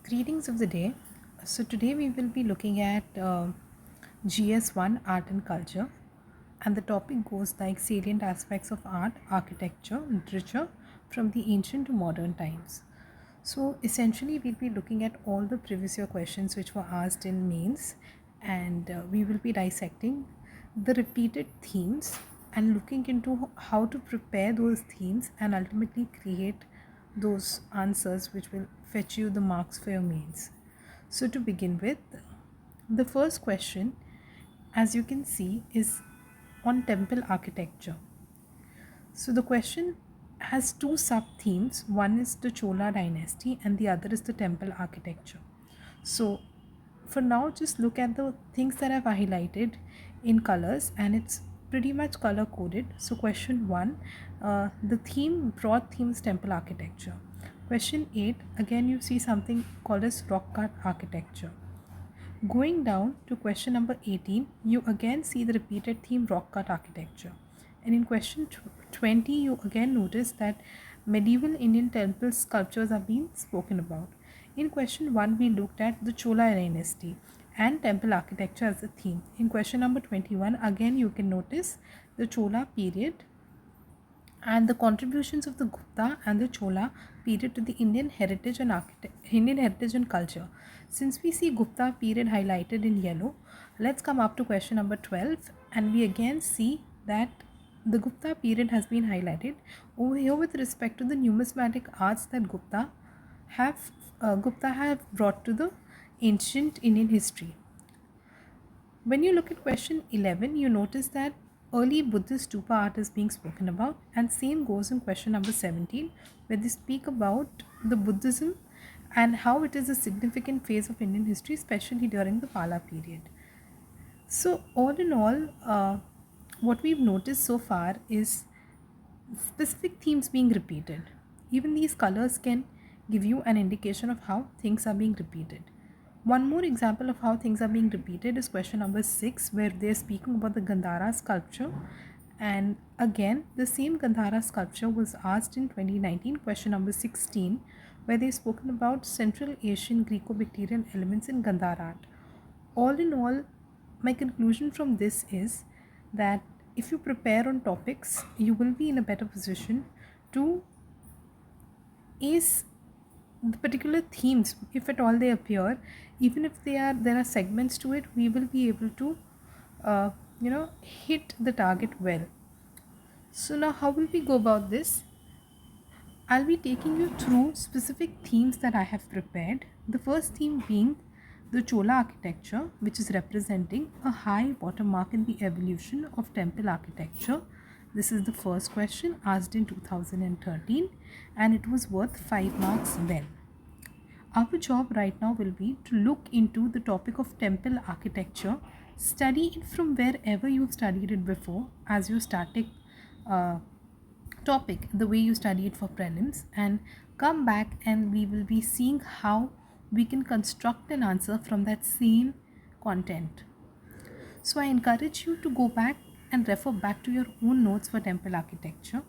Greetings of the day. So today we will be looking at GS1 Art and Culture, and the topic goes like salient aspects of art, architecture, literature from the ancient to modern times. So essentially we'll be looking at all the previous year questions which were asked in mains, and we will be dissecting the repeated themes and looking into how to prepare those themes and ultimately create those answers which will fetch you the marks for your mains. So to begin with, the first question, as you can see, is on temple architecture. So the question has two sub themes. One is the Chola dynasty and the other is the temple architecture. So for now, just look at the things that I've highlighted in colors, and it's pretty much color coded. So question 1, the theme, broad themes, temple architecture. Question 8, again you see something called as rock cut architecture. Going down to question number 18, you again see the repeated theme, rock cut architecture. And in question 20, you again notice that medieval Indian temple sculptures are being spoken about. In question 1, we looked at the Chola dynasty and temple architecture as a theme. In question number 21, again you can notice the Chola period and the contributions of the Gupta and the Chola period to the Indian heritage and culture. Since we see Gupta period highlighted in yellow, let's come up to question number 12, and we again see that the Gupta period has been highlighted over here with respect to the numismatic arts that Gupta have brought to the ancient Indian history. When you look at question 11, you notice that early Buddhist stupa art is being spoken about, and same goes in question number 17, where they speak about the Buddhism and how it is a significant phase of Indian history, especially during the Pala period. So all in all, what we've noticed so far is specific themes being repeated. Even these colors can give you an indication of how things are being repeated. One more example of how things are being repeated is question number 6, where they're speaking about the Gandhara sculpture. And again, the same Gandhara sculpture was asked in 2019, question number 16, where they've spoken about Central Asian Greco-Bactrian elements in Gandhara art. All in all, my conclusion from this is that if you prepare on topics, you will be in a better position to ace the particular themes, if at all they appear. Even if there are segments to it, we will be able to hit the target well. So now how will we go about this? I'll be taking you through specific themes that I have prepared. The first theme being the Chola architecture, which is representing a high watermark in the evolution of temple architecture. This is the first question asked in 2013, and it was worth 5 marks then. Our job right now will be to look into the topic of temple architecture, study it from wherever you've studied it before as your static topic, the way you study it for prelims, and come back and we will be seeing how we can construct an answer from that same content. So I encourage you to go back and refer back to your own notes for temple architecture,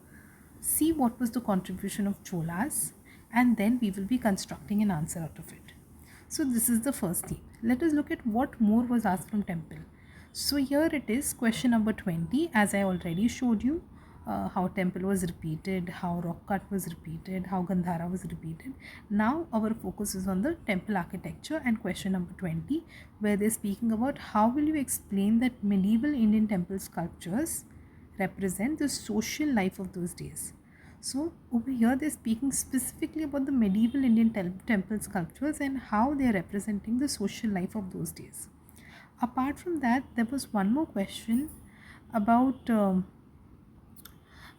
see what was the contribution of Cholas, and then we will be constructing an answer out of it. So this is the first theme. Let us look at what more was asked from temple. So here it is, question number 20. As I already showed you, how temple was repeated, how rock cut was repeated, how Gandhara was repeated. Now our focus is on the temple architecture and question number 20, where they're speaking about how will you explain that medieval Indian temple sculptures represent the social life of those days. So over here they're speaking specifically about the medieval Indian temple sculptures and how they're representing the social life of those days. Apart from that, there was one more question about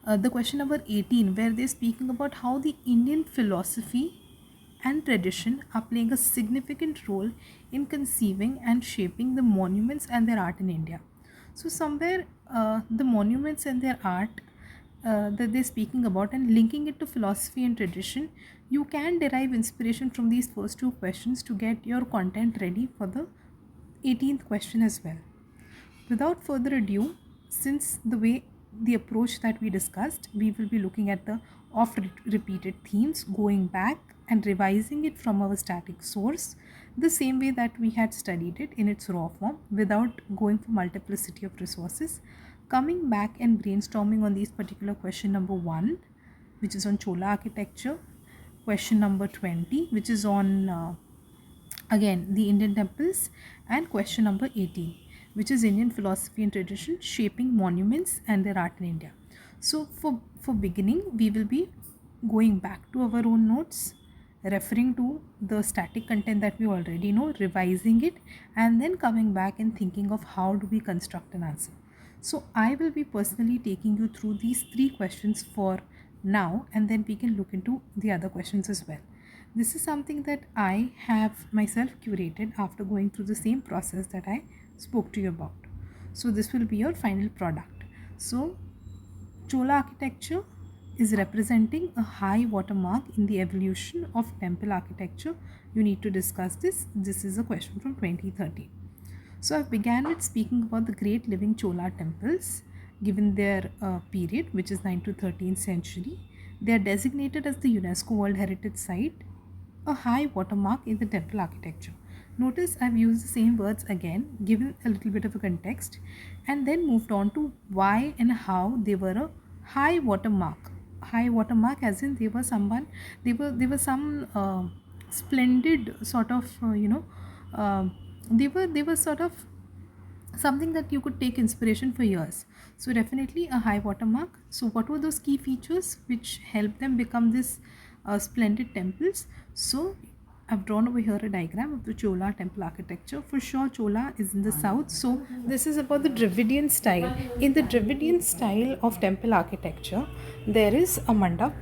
the question number 18, where they're speaking about how the Indian philosophy and tradition are playing a significant role in conceiving and shaping the monuments and their art in India. So somewhere the monuments and their art that they're speaking about and linking it to philosophy and tradition, you can derive inspiration from these first two questions to get your content ready for the 18th question as well. Without further ado, since the approach that we discussed, we will be looking at the oft repeated themes, going back and revising it from our static source the same way that we had studied it in its raw form without going for multiplicity of resources, coming back and brainstorming on these particular question number 1, which is on Chola architecture, question number 20, which is on again the Indian temples, and question number 18, which is Indian philosophy and tradition shaping monuments and their art in India. So for beginning, we will be going back to our own notes, referring to the static content that we already know, revising it, and then coming back and thinking of how do we construct an answer. So I will be personally taking you through these 3 questions for now, and then we can look into the other questions as well. This is something that I have myself curated after going through the same process that I spoke to you about. So this will be your final product. So Chola architecture is representing a high watermark in the evolution of temple architecture. You need to discuss this. This is a question from 2030. So I began with speaking about the great living Chola temples given their period, which is 9th to 13th century. They are designated as the UNESCO World Heritage Site, a high watermark in the temple architecture. Notice I've used the same words again, given a little bit of a context, and then moved on to why and how they were a high watermark. High watermark, as in they were some splendid sort of they were sort of something that you could take inspiration for years. So definitely a high watermark. So what were those key features which helped them become this splendid temples? So I've drawn over here a diagram of the Chola temple architecture. For sure Chola is in the south, so this is about the Dravidian style. In the Dravidian style of temple architecture, there is a mandap,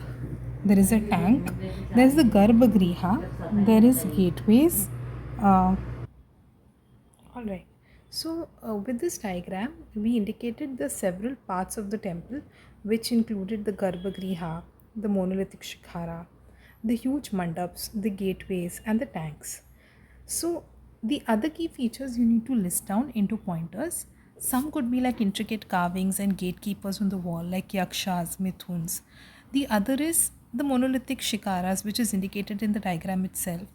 there is a tank, there is the Garbhagriha, there is gateways. Alright, so with this diagram, we indicated the several parts of the temple, which included the Garbhagriha, the monolithic Shikhara, the huge mandaps, the gateways, and the tanks. So the other key features you need to list down into pointers. Some could be like intricate carvings and gatekeepers on the wall, like yakshas, mithuns. The other is the monolithic shikaras, which is indicated in the diagram itself.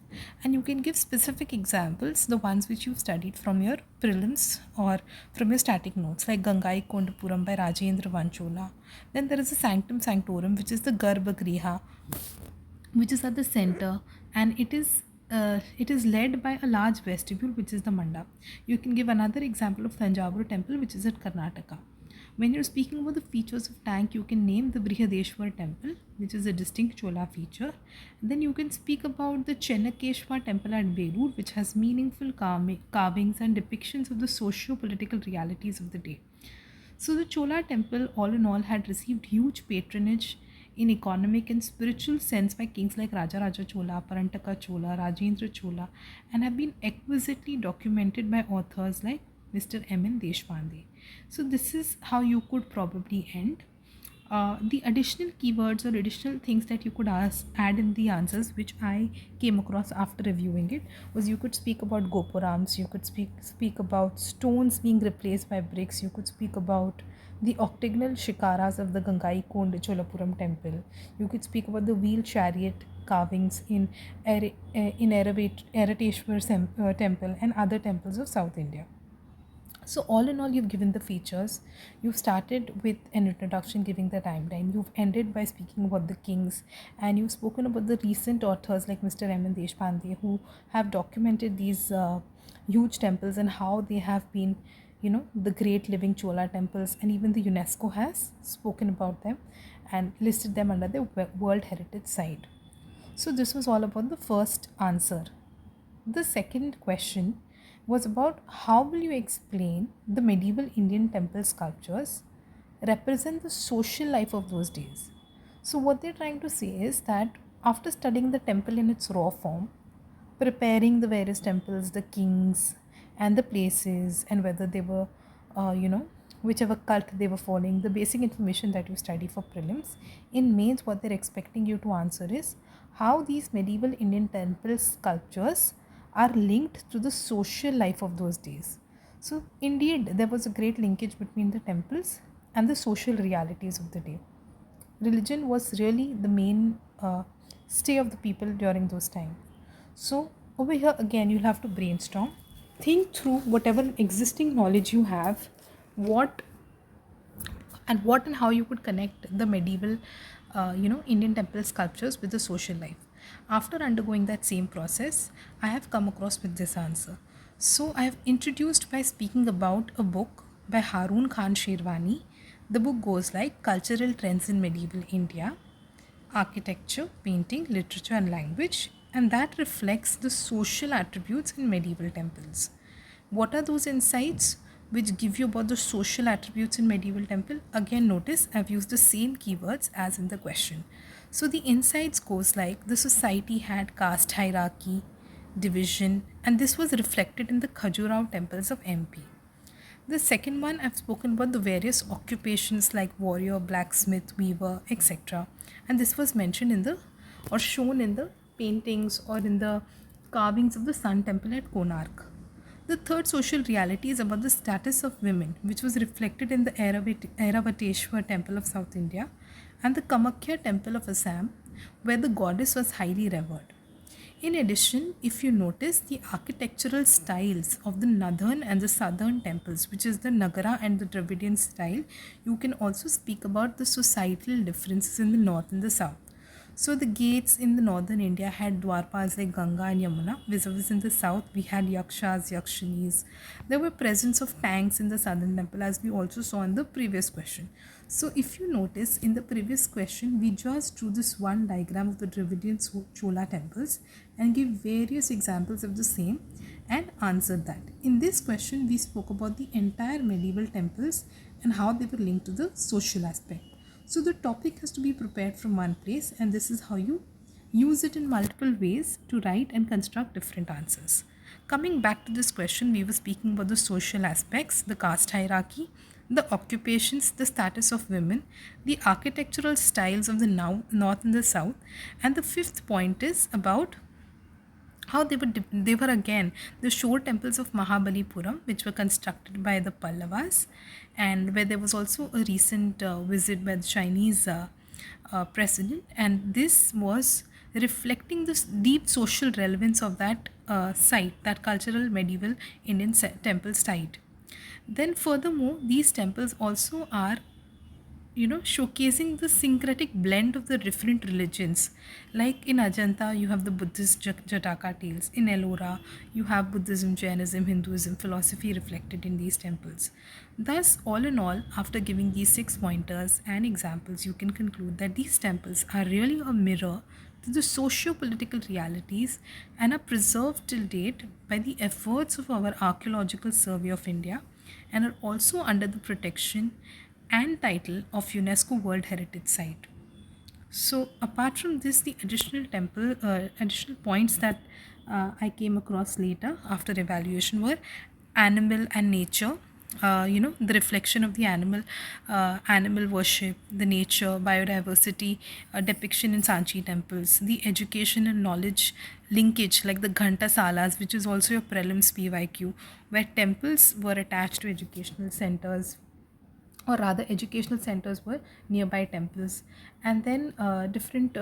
And you can give specific examples, the ones which you've studied from your prelims or from your static notes, like Gangai Kondapuram by Rajendra Vanchola. Then there is a Sanctum Sanctorum, which is the Garbhagriha, which is at the center, and it is led by a large vestibule, which is the mandap. You can give another example of Thanjavur temple, which is at Karnataka. When you're speaking about the features of tank, you can name the Brihadeshwar temple, which is a distinct Chola feature. Then you can speak about the Chennakeshwar temple at Belur, which has meaningful carvings and depictions of the socio-political realities of the day. So the Chola temple, all in all, had received huge patronage in economic and spiritual sense by kings like Raja Raja Chola, Parantaka Chola, Rajendra Chola, and have been exquisitely documented by authors like Mr. M.N. Deshpande. So this is how you could probably end. The additional keywords or additional things that you could add in the answers, which I came across after reviewing it, was you could speak about gopurams, you could speak about stones being replaced by bricks, you could speak about the octagonal shikaras of the Gangai Kond Cholapuram temple, you could speak about the wheel chariot carvings in Erateshwar temple and other temples of South India. So all in all, you've given the features. You've started with an introduction giving the timeline. You've ended by speaking about the kings, and you've spoken about the recent authors like Mr. M.N. Deshpande, who have documented these huge temples and how they have been, the great living Chola temples, and even the UNESCO has spoken about them and listed them under the World Heritage Site. So this was all about the first answer. The second question was about how will you explain the medieval Indian temple sculptures represent the social life of those days. So what they're trying to say is that after studying the temple in its raw form, preparing the various temples, the kings and the places, and whether they were, whichever cult they were following, the basic information that you study for prelims, in mains what they're expecting you to answer is how these medieval Indian temple sculptures are linked to the social life of those days. So indeed, there was a great linkage between the temples and the social realities of the day. Religion was really the main stay of the people during those times. So over here again you'll have to brainstorm, think through whatever existing knowledge you have, what what and how you could connect the medieval Indian temple sculptures with the social life. After undergoing that same process, I have come across with this answer. So I have introduced by speaking about a book by Haroon Khan Sherwani. The book goes like Cultural Trends in Medieval India, Architecture, Painting, Literature and Language, and that reflects the social attributes in medieval temples. What are those insights which give you about the social attributes in medieval temple? Again, notice I've used the same keywords as in the question. So the insights goes like the society had caste hierarchy, division, and this was reflected in the Khajuraho temples of MP. The second one, I've spoken about the various occupations like warrior, blacksmith, weaver, etc. And this was mentioned in the or shown in the paintings or in the carvings of the Sun Temple at Konark. The third social reality is about the status of women, which was reflected in the Airavateshwar Temple of South India and the Kamakhya Temple of Assam, where the goddess was highly revered. In addition, if you notice the architectural styles of the northern and the southern temples, which is the Nagara and the Dravidian style, you can also speak about the societal differences in the north and the south. So the gates in the northern India had dwarpas like Ganga and Yamuna. Vis-a-vis in the south, we had yakshas, yakshinis. There were presence of tanks in the southern temple, as we also saw in the previous question. So if you notice in the previous question, we just drew this one diagram of the Dravidian Chola temples and give various examples of the same and answered that. In this question, we spoke about the entire medieval temples and how they were linked to the social aspect. So the topic has to be prepared from one place, and this is how you use it in multiple ways to write and construct different answers. Coming back to this question, we were speaking about the social aspects, the caste hierarchy, the occupations, the status of women, the architectural styles of the north and the south, and the fifth point is about how they were again the shore temples of Mahabalipuram, which were constructed by the Pallavas, and where there was also a recent visit by the Chinese president, and this was reflecting this deep social relevance of that site, that cultural medieval Indian temple site. Then furthermore, these temples also are showcasing the syncretic blend of the different religions. Like in Ajanta you have the Buddhist Jataka tales, in Ellora you have Buddhism, Jainism, Hinduism philosophy reflected in these temples. Thus, all in all, after giving these 6 pointers and examples, you can conclude that these temples are really a mirror to the socio-political realities and are preserved till date by the efforts of our Archaeological Survey of India, and are also under the protection and title of UNESCO World Heritage Site. So apart from this, the additional points that I came across later after evaluation were animal and nature. The reflection of the animal worship, the nature, biodiversity depiction in Sanchi temples, the education and knowledge linkage like the Ghanta Salas, which is also your prelims PYQ, where temples were attached to educational centers, or rather educational centers were nearby temples. And then different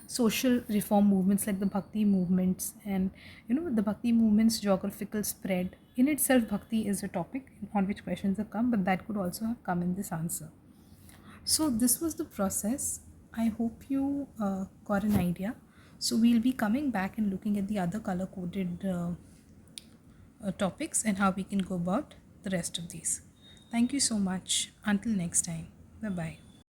social reform movements like the bhakti movements, and the bhakti movements geographical spread. In itself, bhakti is a topic on which questions have come, but that could also have come in this answer. So this was the process. I hope you got an idea. So we'll be coming back and looking at the other color coded topics and how we can go about the rest of these. Thank you so much. Until next time. Bye bye.